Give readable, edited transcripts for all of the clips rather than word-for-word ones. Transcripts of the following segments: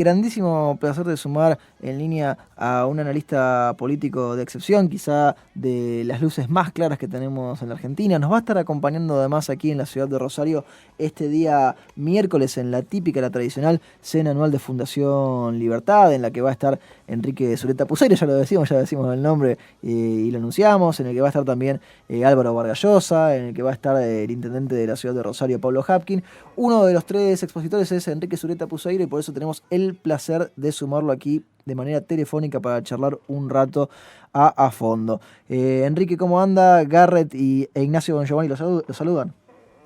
Grandísimo placer de sumar en línea a un analista político de excepción, quizá de las luces más claras que tenemos en la Argentina. Nos va a estar acompañando además aquí en la ciudad de Rosario este día miércoles en la típica, la tradicional cena anual de Fundación Libertad, en la que va a estar Enrique Zuleta Puzeiro, ya decimos el nombre y lo anunciamos, en el que va a estar también Álvaro Vargas Llosa, en el que va a estar el intendente de la ciudad de Rosario, Pablo Hapkin. Uno de los tres expositores es Enrique Zuleta Puzeiro y por eso tenemos el placer de sumarlo aquí de manera telefónica para charlar un rato a fondo. Enrique, ¿cómo anda? Garrett e Ignacio Bongiovanni lo saludan.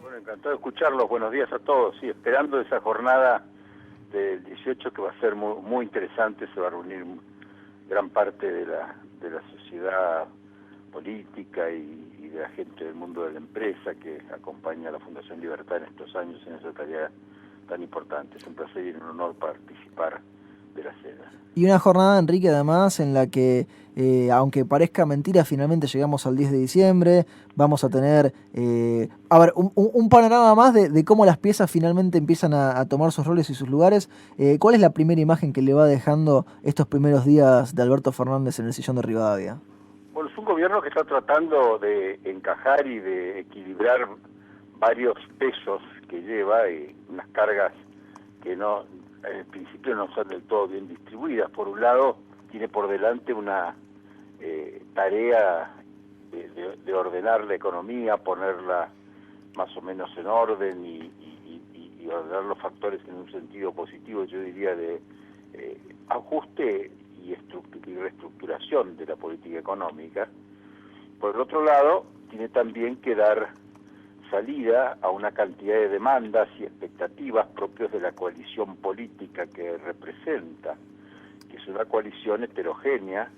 Bueno, encantado de escucharlos. Buenos días a todos. Sí, esperando esa jornada del 18 que va a ser muy interesante. Se va a reunir gran parte de la sociedad política y de la gente del mundo de la empresa que acompaña a la Fundación Libertad en estos años en esa tarea tan importante. Es un placer y un honor participar de la cena. Y una jornada, Enrique, además, en la que, aunque parezca mentira, finalmente llegamos al 10 de diciembre, vamos a tener, un panorama más de cómo las piezas finalmente empiezan a tomar sus roles y sus lugares. ¿Cuál es la primera imagen que le va dejando estos primeros días de Alberto Fernández en el sillón de Rivadavia? Bueno, es un gobierno que está tratando de encajar y de equilibrar varios pesos que lleva y unas cargas que no, en el principio no son del todo bien distribuidas. Por un lado, tiene por delante una tarea de ordenar la economía, ponerla más o menos en orden y ordenar los factores en un sentido positivo, yo diría, de ajuste y reestructuración de la política económica. Por el otro lado, tiene también que dar salida a una cantidad de demandas y expectativas propios de la coalición política que representa, que es una coalición heterogénea.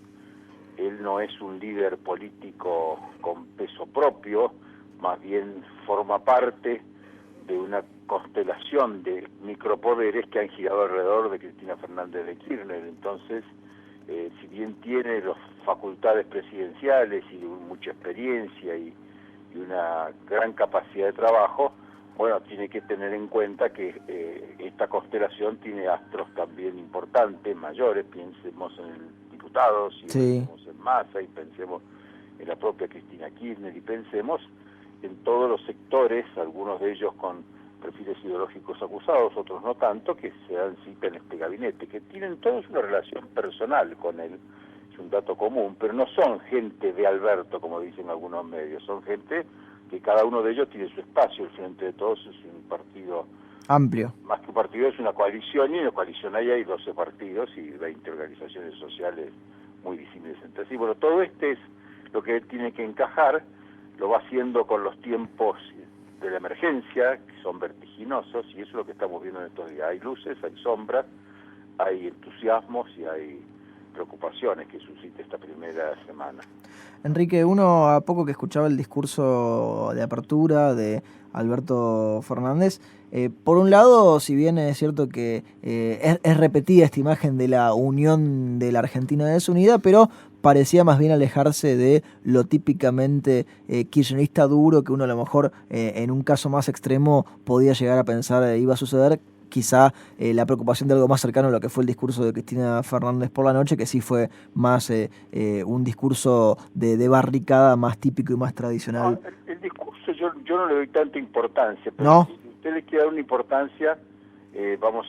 Él no es un líder político con peso propio, más bien forma parte de una constelación de micropoderes que han girado alrededor de Cristina Fernández de Kirchner. Entonces, si bien tiene las facultades presidenciales y mucha experiencia y una gran capacidad de trabajo, bueno, tiene que tener en cuenta que esta constelación tiene astros también importantes, mayores. Pensemos en diputados, y Sí. pensemos en Massa, y pensemos en la propia Cristina Kirchner, y pensemos en todos los sectores, algunos de ellos con perfiles ideológicos acusados, otros no tanto, que se dan cita en este gabinete, que tienen todos una relación personal con él, es un dato común, pero no son gente de Alberto, como dicen algunos medios, son gente que cada uno de ellos tiene su espacio. El Frente de Todos es un partido Amplio. más que un partido, es una coalición, y en la coalición ahí hay 12 partidos y 20 organizaciones sociales muy disímiles entre sí. Bueno, todo es lo que él tiene que encajar, lo va haciendo con los tiempos de la emergencia, que son vertiginosos, y eso es lo que estamos viendo en estos días. Hay luces, hay sombras, hay entusiasmos y hay preocupaciones que suscita esta primera semana. Enrique, uno a poco que escuchaba el discurso de apertura de Alberto Fernández, por un lado, si bien es cierto que es repetida esta imagen de la unión de la Argentina desunida, pero parecía más bien alejarse de lo típicamente kirchnerista duro que uno a lo mejor en un caso más extremo podía llegar a pensar iba a suceder. Quizá la preocupación de algo más cercano a lo que fue el discurso de Cristina Fernández por la noche, que sí fue más un discurso de barricada más típico y más tradicional. No, el discurso yo no le doy tanta importancia, pero ¿No? si usted le quiere dar una importancia, vamos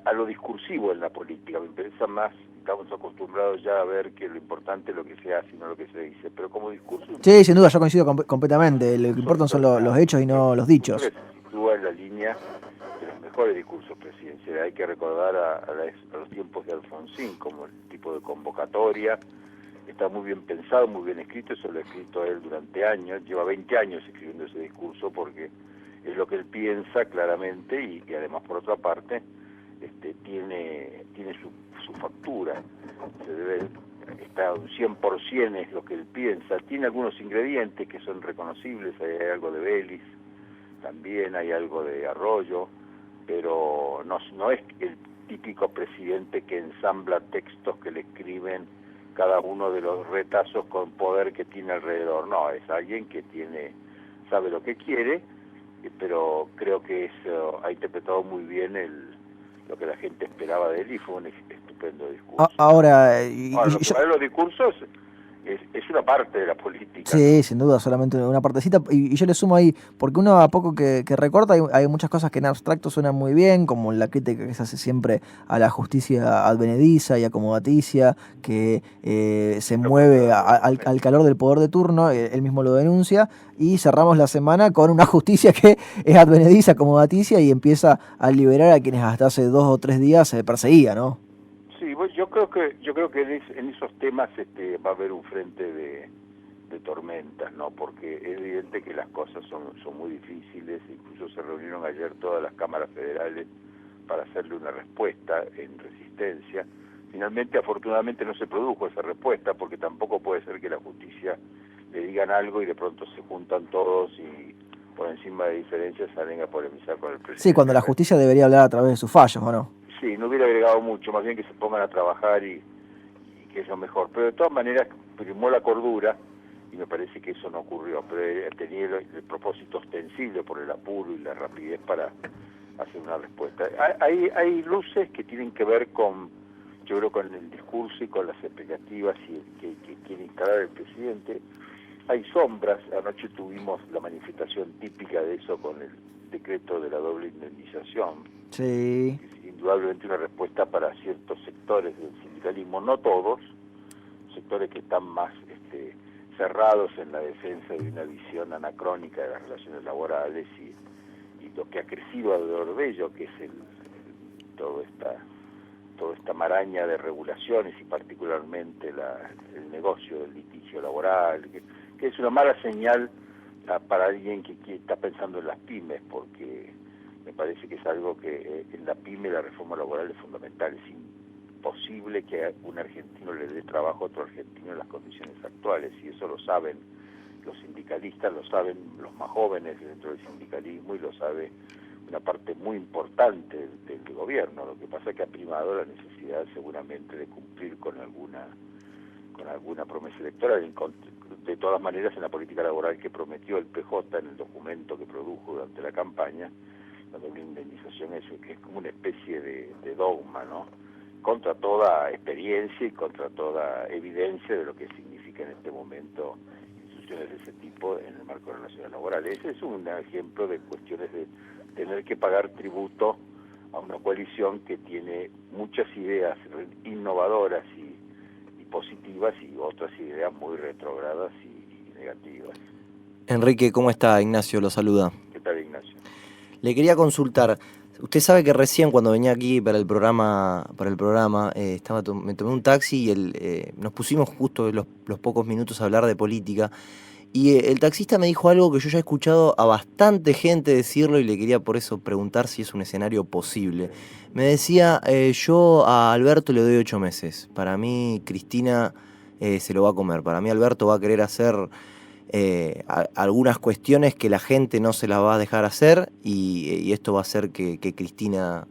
a lo discursivo en la política. Me interesa más, estamos acostumbrados ya a ver que lo importante es lo que se hace y no lo que se dice, pero como discurso... Sí, sin duda, yo coincido completamente. Lo que importan son los hechos y no los dichos. Se sitúa en la línea de los mejores discursos presidenciales. Hay que recordar a los tiempos de Alfonsín como el tipo de convocatoria. Está muy bien pensado, muy bien escrito. Eso lo ha escrito él durante años, lleva 20 años escribiendo ese discurso, porque es lo que él piensa claramente, y además, por otra parte, tiene su factura. Está un 100% es lo que él piensa. Tiene algunos ingredientes que son reconocibles. Hay algo de Vélez, también hay algo de Arroyo, pero no es el típico presidente que ensambla textos que le escriben cada uno de los retazos con poder que tiene alrededor. No, es alguien que sabe lo que quiere, pero creo que ha interpretado muy bien lo que la gente esperaba de él, y fue un estupendo discurso. Ahora, Lo que vale los discursos es una parte de la política, sí, ¿no? sin duda, solamente una partecita. Y yo le sumo ahí, porque uno a poco que recorta, hay muchas cosas que en abstracto suenan muy bien, como la crítica que se hace siempre a la justicia advenediza y acomodaticia, que se mueve al calor del poder de turno, él mismo lo denuncia, y cerramos la semana con una justicia que es advenediza, acomodaticia, y empieza a liberar a quienes hasta hace 2 o 3 días se perseguía, ¿no? Sí, yo creo que en esos temas va a haber un frente de tormentas, ¿no? Porque es evidente que las cosas son muy difíciles. Incluso se reunieron ayer todas las cámaras federales para hacerle una respuesta en resistencia. Finalmente, afortunadamente, no se produjo esa respuesta, porque tampoco puede ser que la justicia le digan algo y de pronto se juntan todos y por encima de diferencias salen a polemizar con el presidente. Sí, cuando la justicia debería hablar a través de sus fallos, ¿o no? Sí, no hubiera agregado mucho, más bien que se pongan a trabajar y que es lo mejor. Pero de todas maneras primó la cordura, y me parece que eso no ocurrió, pero tenía el propósito ostensible por el apuro y la rapidez para hacer una respuesta. Hay luces que tienen que ver con, yo creo, con el discurso y con las expectativas que quiere instalar el presidente. Hay sombras. Anoche tuvimos la manifestación típica de eso con el decreto de la doble indemnización. Sí. Indudablemente una respuesta para ciertos sectores del sindicalismo, no todos, sectores que están más cerrados en la defensa de una visión anacrónica de las relaciones laborales y lo que ha crecido alrededor de ello, que es toda esta maraña de regulaciones y particularmente el negocio del litigio laboral, que es una mala señal para alguien que está pensando en las pymes, porque me parece que es algo que en la pyme la reforma laboral es fundamental. Es imposible que un argentino le dé trabajo a otro argentino en las condiciones actuales, y eso lo saben los sindicalistas, lo saben los más jóvenes dentro del sindicalismo y lo sabe una parte muy importante del gobierno. Lo que pasa es que ha primado la necesidad seguramente de cumplir con alguna promesa electoral. De todas maneras, en la política laboral que prometió el PJ en el documento que produjo durante la campaña, la doble indemnización es como una especie de dogma, ¿no? Contra toda experiencia y contra toda evidencia de lo que significa en este momento instituciones de ese tipo en el marco de relaciones laborales. Ese es un ejemplo de cuestiones de tener que pagar tributo a una coalición que tiene muchas ideas innovadoras y positivas y otras ideas muy retrógradas y negativas. Enrique, ¿cómo está? Ignacio lo saluda. ¿Qué tal, Ignacio? Le quería consultar. Usted sabe que recién cuando venía aquí para el programa, me tomé un taxi y nos pusimos justo los pocos minutos a hablar de política. Y el taxista me dijo algo que yo ya he escuchado a bastante gente decirlo y le quería por eso preguntar si es un escenario posible. Me decía, yo a Alberto le doy 8 meses. Para mí Cristina se lo va a comer. Para mí Alberto va a querer hacer algunas cuestiones que la gente no se las va a dejar hacer y esto va a hacer que Cristina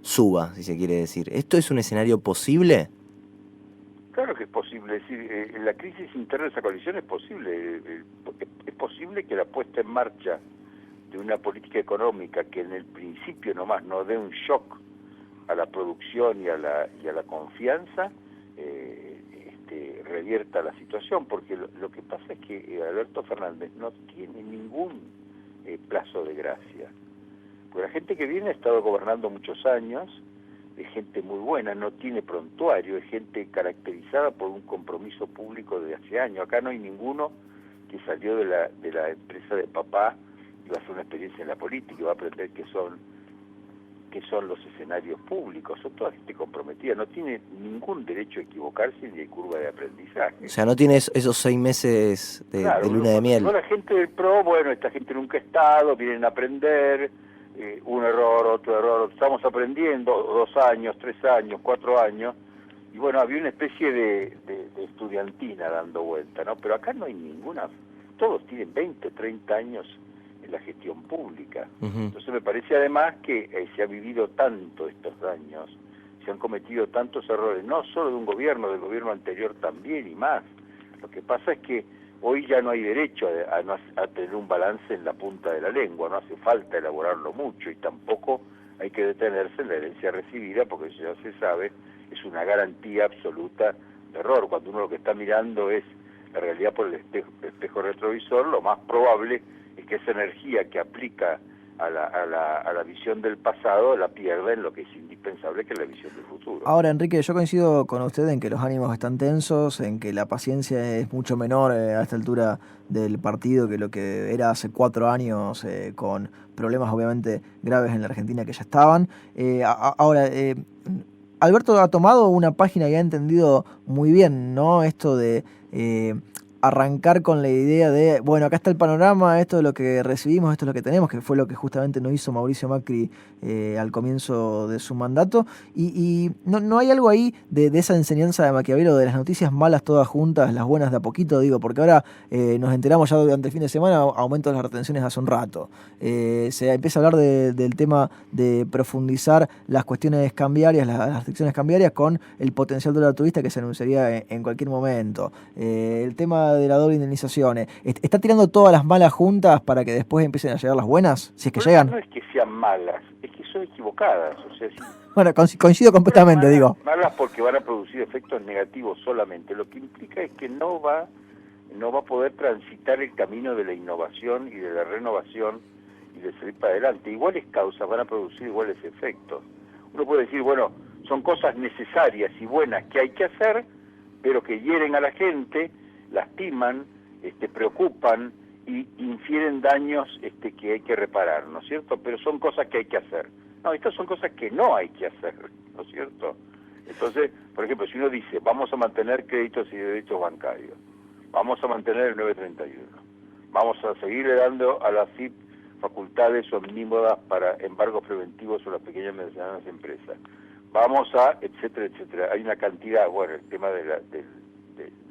suba, si se quiere decir. ¿Esto es un escenario posible? Claro que es posible. Es decir, la crisis interna de esa coalición es posible. Es posible que la puesta en marcha de una política económica que en el principio nomás no dé un shock a la producción y a la confianza, revierta la situación, porque lo que pasa es que Alberto Fernández no tiene ningún plazo de gracia. Porque la gente que viene ha estado gobernando muchos años, es gente muy buena, no tiene prontuario, es gente caracterizada por un compromiso público de hace años. Acá no hay ninguno que salió de la empresa de papá y va a hacer una experiencia en la política y va a aprender qué son los escenarios públicos. Son toda gente comprometida, no tiene ningún derecho a equivocarse ni hay curva de aprendizaje. O sea, no tiene esos 6 meses de luna de miel. La gente del PRO, bueno, esta gente nunca ha estado, vienen a aprender, un error, otro error, estamos aprendiendo 2 años, 3 años, 4 años, y bueno, había una especie de estudiantina dando vuelta, ¿no? Pero acá no hay ninguna, todos tienen 20, 30 años en la gestión pública. Entonces me parece además que se ha vivido tanto estos años, se han cometido tantos errores, no solo de un gobierno, del gobierno anterior también y más. Lo que pasa es que hoy ya no hay derecho a tener un balance en la punta de la lengua, no hace falta elaborarlo mucho y tampoco hay que detenerse en la herencia recibida, porque eso ya se sabe, es una garantía absoluta de error. Cuando uno lo que está mirando es la realidad por el espejo retrovisor, lo más probable es que esa energía que aplica a la visión del pasado la pierda en lo que es indispensable, que es la visión del futuro. Ahora, Enrique, yo coincido con usted en que los ánimos están tensos, en que la paciencia es mucho menor a esta altura del partido que lo que era hace 4 años, con problemas obviamente graves en la Argentina que ya estaban. Ahora, Alberto ha tomado una página y ha entendido muy bien, ¿no? Esto de arrancar con la idea de, bueno, acá está el panorama, esto es lo que recibimos, esto es lo que tenemos, que fue lo que justamente no hizo Mauricio Macri al comienzo de su mandato. Y no hay algo ahí de esa enseñanza de Maquiavelo, de las noticias malas todas juntas, las buenas de a poquito, digo, porque ahora nos enteramos ya durante el fin de semana, aumento de las retenciones hace un rato. Se empieza a hablar del tema de profundizar las cuestiones cambiarias, las restricciones cambiarias, con el potencial dólar turista que se anunciaría en cualquier momento. El tema de la doble indemnizaciones. ¿Está tirando todas las malas juntas para que después empiecen a llegar las buenas? Si es que llegan. No es que sean malas, es que son equivocadas. O sea, bueno, coincido completamente, digo. Malas porque van a producir efectos negativos solamente. Lo que implica es que no va a poder transitar el camino de la innovación y de la renovación y de salir para adelante. Iguales causas van a producir iguales efectos. Uno puede decir, bueno, son cosas necesarias y buenas que hay que hacer, pero que hieren a la gente, lastiman, preocupan y infieren daños que hay que reparar, ¿no es cierto? Pero son cosas que hay que hacer. No, estas son cosas que no hay que hacer, ¿no es cierto? Entonces, por ejemplo, si uno dice, vamos a mantener créditos y derechos bancarios, vamos a mantener el 931, vamos a seguirle dando a la FIP facultades omnímodas para embargos preventivos sobre las pequeñas y medianas empresas, vamos a, etcétera, etcétera. Hay una cantidad, bueno, el tema de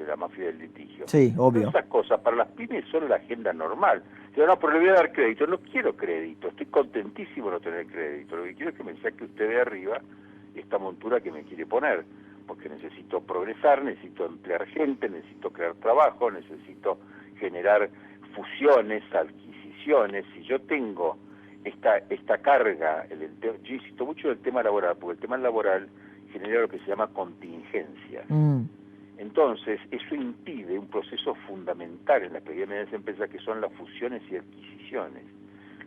la mafia del litigio. Sí, obvio. Esas cosas para las pymes son la agenda normal. Yo no, pero le voy a dar crédito. No quiero crédito, estoy contentísimo de no tener crédito. Lo que quiero es que me saque usted de arriba esta montura que me quiere poner, porque necesito progresar, necesito emplear gente, necesito crear trabajo, necesito generar fusiones, adquisiciones. Si yo tengo esta carga, yo insisto mucho en el tema laboral, porque el tema laboral genera lo que se llama contingencia. Entonces, eso impide un proceso fundamental en las pequeñas y medianas empresas, que son las fusiones y adquisiciones.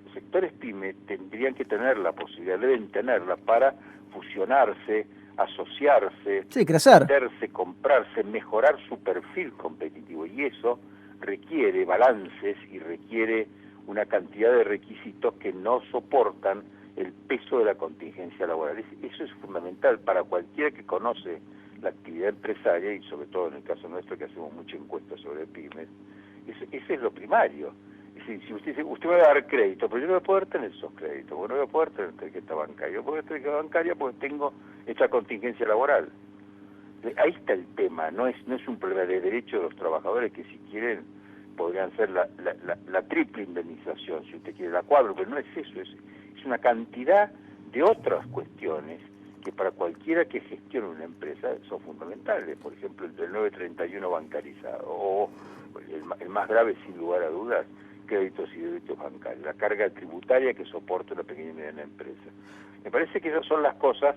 Los sectores pyme tendrían que tener la posibilidad, deben tenerla, para fusionarse, asociarse, sí, crecer, venderse, comprarse, mejorar su perfil competitivo, y eso requiere balances y requiere una cantidad de requisitos que no soportan el peso de la contingencia laboral. Eso es fundamental para cualquiera que conoce la actividad empresaria, y sobre todo en el caso nuestro, que hacemos mucha encuesta sobre pymes. Ese es lo primario. Es decir, si usted dice, usted me va a dar crédito, pero yo no voy a poder tener esos créditos, bueno, no voy a poder tener tarjeta bancaria, yo puedo tener tarjeta bancaria porque tengo esta contingencia laboral. Ahí está el tema, no es un problema de derechos de los trabajadores, que si quieren podrían ser la triple indemnización, si usted quiere la cuádruple, pero no es eso, es una cantidad de otras cuestiones que para cualquiera que gestione una empresa son fundamentales. Por ejemplo, el del 931 bancarizado, o el más grave, sin lugar a dudas, créditos y derechos bancarios, la carga tributaria que soporta una pequeña y mediana empresa. Me parece que esas son las cosas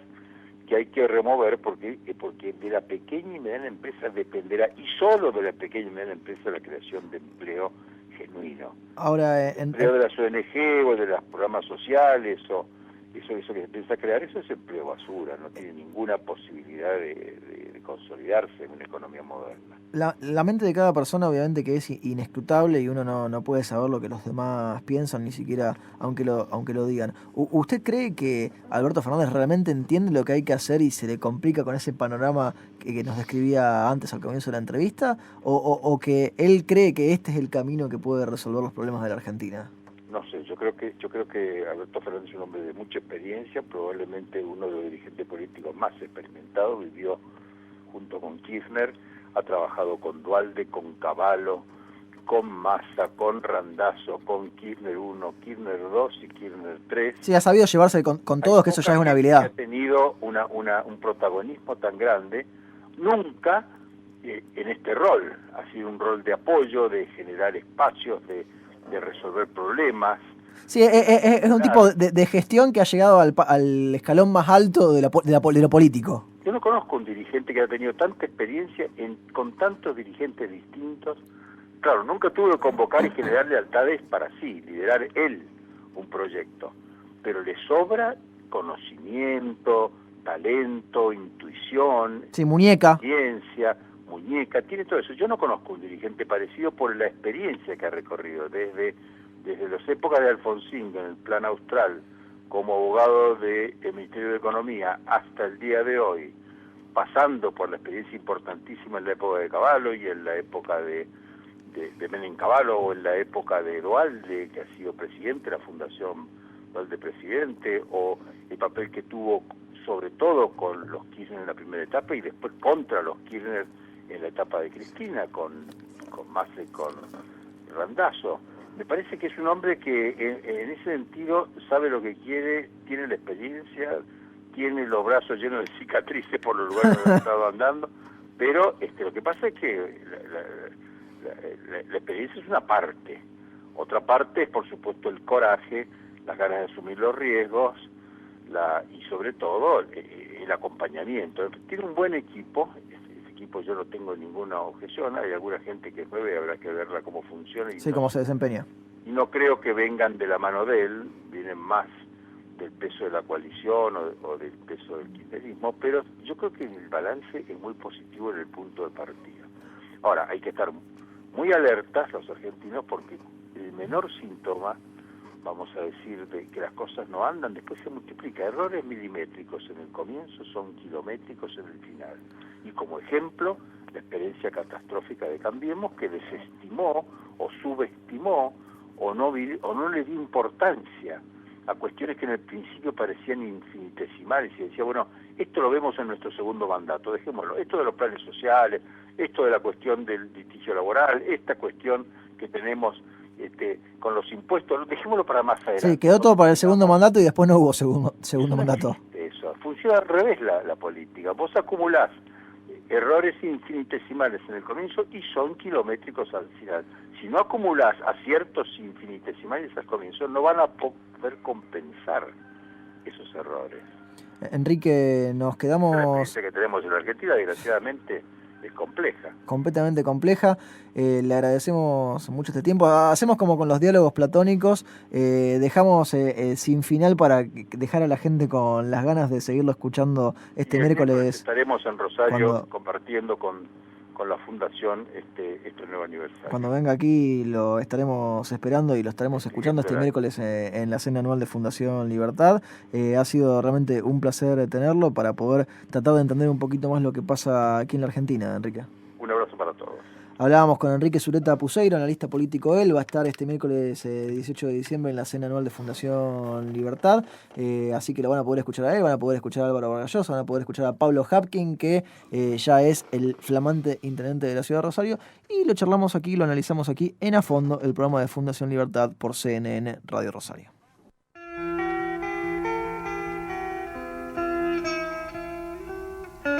que hay que remover, porque de la pequeña y mediana empresa dependerá, y solo de la pequeña y mediana empresa, la creación de empleo genuino. Ahora, empleo de las ONG o de los programas sociales, o eso que se piensa crear, eso es empleo basura, no tiene ninguna posibilidad de consolidarse en una economía moderna. La mente de cada persona obviamente que es inescrutable, y uno no puede saber lo que los demás piensan, ni siquiera aunque lo digan. ¿Usted cree que Alberto Fernández realmente entiende lo que hay que hacer y se le complica con ese panorama que nos describía antes al comienzo de la entrevista? ¿O que él cree que este es el camino que puede resolver los problemas de la Argentina? No sé, yo creo que Alberto Fernández es un hombre de mucha experiencia, probablemente uno de los dirigentes políticos más experimentados, vivió junto con Kirchner, ha trabajado con Duhalde, con Cavallo, con Massa, con Randazzo, con Kirchner 1, Kirchner 2 y Kirchner 3. Sí, ha sabido llevarse con todos, que eso ya es una habilidad. Ha tenido un protagonismo tan grande, nunca en este rol. Ha sido un rol de apoyo, de generar espacios, de resolver problemas, Sí, es un tipo de gestión que ha llegado al escalón más alto de lo político. Yo no conozco un dirigente que haya tenido tanta experiencia con tantos dirigentes distintos. Claro, nunca tuvo que convocar y generar lealtades para sí, liderar él un proyecto, pero le sobra conocimiento, talento, intuición, sí, muñeca, ciencia, muñeca, tiene todo eso. Yo no conozco un dirigente parecido por la experiencia que ha recorrido desde las épocas de Alfonsín en el Plan Austral, como abogado del Ministerio de Economía, hasta el día de hoy, pasando por la experiencia importantísima en la época de Cavallo y en la época de Menem Cavallo, o en la época de Duhalde, que ha sido presidente de la Fundación Duhalde Presidente, o el papel que tuvo sobre todo con los Kirchner en la primera etapa y después contra los Kirchner en la etapa de Cristina, con Massa y con Randazzo. Me parece que es un hombre que en ese sentido sabe lo que quiere, tiene la experiencia, tiene los brazos llenos de cicatrices por los lugares donde ha estado andando, pero lo que pasa es que la experiencia es una parte. Otra parte es, por supuesto, el coraje, las ganas de asumir los riesgos, y sobre todo el acompañamiento. Tiene un buen equipo. Ese equipo yo no tengo ninguna objeción. Hay alguna gente que es nueva y habrá que verla cómo funciona. Sí, cómo se desempeña. Y no creo que vengan de la mano de él, vienen más del peso de la coalición o del peso del kirchnerismo, pero yo creo que el balance es muy positivo en el punto de partida. Ahora, hay que estar muy alertas los argentinos porque el menor síntoma, vamos a decir, de que las cosas no andan, después se multiplica. Errores milimétricos en el comienzo son kilométricos en el final. Y como ejemplo, la experiencia catastrófica de Cambiemos, que desestimó o subestimó o no le dio importancia a cuestiones que en el principio parecían infinitesimales y decía, bueno, esto lo vemos en nuestro segundo mandato, dejémoslo. Esto de los planes sociales, esto de la cuestión del litigio laboral, esta cuestión que tenemos con los impuestos, dejémoslo para más adelante. Sí, quedó todo para el segundo mandato y después no hubo segundo mandato. Eso, funciona al revés la política. Vos acumulás errores infinitesimales en el comienzo y son kilométricos al final. Si no acumulás aciertos infinitesimales al comienzo, no van a poder compensar esos errores. Enrique, nos quedamos... La experiencia que tenemos en la Argentina, desgraciadamente, es compleja. Completamente compleja. Le agradecemos mucho este tiempo. Hacemos como con los diálogos platónicos. Dejamos sin final para dejar a la gente con las ganas de seguirlo escuchando miércoles. Estaremos en Rosario compartiendo con la Fundación este nuevo aniversario. Cuando venga aquí lo estaremos esperando y lo estaremos escuchando miércoles en la cena anual de Fundación Libertad. Ha sido realmente un placer tenerlo para poder tratar de entender un poquito más lo que pasa aquí en la Argentina, Enrique. Un abrazo para todos. Hablábamos con Enrique Zureta Puceiro, analista político. Él va a estar este miércoles 18 de diciembre en la cena anual de Fundación Libertad. Así que lo van a poder escuchar a él, van a poder escuchar a Álvaro Vargallosa, van a poder escuchar a Pablo Hapkin, que ya es el flamante intendente de la ciudad de Rosario. Y lo charlamos aquí, lo analizamos aquí en A Fondo, el programa de Fundación Libertad por CNN Radio Rosario.